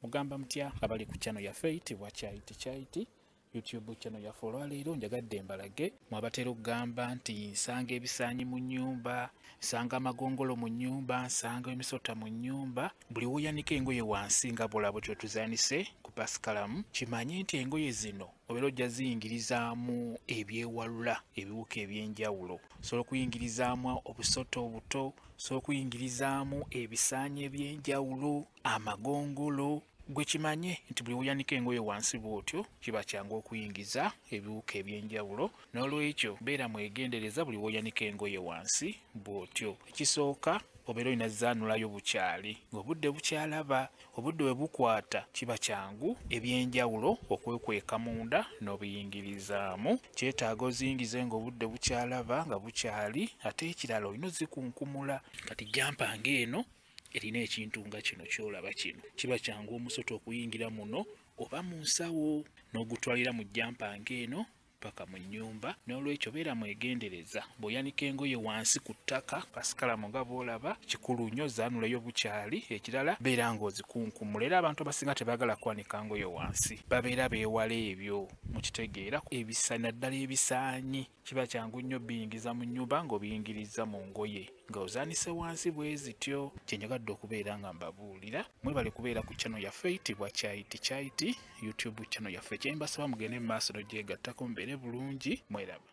Mugamba mutya abali ku channel yaffe eyitibwa Kyaiti YouTube channel yaffe olwaleero njagadde mbalage mwabatera okugamba nti nsanga ebisaanyi mu nnyumba, nsanga amagongolo mu nnyumba, nsanga emisota mu nnyumba. Buli woyanika engoye wansi nga bulabo kyotuzanise ku pasikalamu kimanye nti engoye zino obeera ojja ziyingirizaamu ebyewalula ebiwuka ebyenjawulo. Osobola okuyingirizaamu obusoto obuto, osobola okuyingirizaamu ebisaanyi ebyenjawulo, amagongolo. Gwe kimanye nti buli woyanika engoye wansi bw'otyo kiba kyangu okuyingiza ebiwuka ebyenjawulo. N'olwekyo beera mwegendereza buli woyanika engoye wansi bw'otyo. Ekisooka obeera olina zaanulayo bukyali ng'obudde bukyalaba. Obudde bwe bukwata kiba kyangu ebyenjawulo okwekweka munda n'obiyingirizaamu. Kyetaaga oziyingize ng'obudde bukyalaba nga bukyali, ate ekirala olina ozikunkumula. Kati jampa ng'eno erina ekintu nga kino kyolaba kino, kiba kyangu omusota okuyingira muno oba mu nsawo n'ogutwalira mu jampa ng'eno paka mu nnyumba. N'olwekyo beera mwegendereza bw'oyanika engoye wansi ku ttaka pasikalamu nga bw'olaba, kikulu nnyo zaanulayo bukyali. Ekirala beera ng'ozikunkumula. Era abantu abasinga tebaagala kwanika ngoye wansi, babeera beewala ebyo. Mukitegeera ebisaanyi, naddala ebisaanyi kiba kyangu nnyo biyingiza mu nnyumba ng'obiyingiriza mu ngoye ng'ozaanise wansi bwe zityo. Kyenjagadde okubeera nga mbabuulira. Mwebale kubeera ku channel yaffe eyitibwa Kyaiti YouTube channel yaffe. Kyembasaba mugende mu maaso n'ogyegattako mubeere bulungi. Mweraba.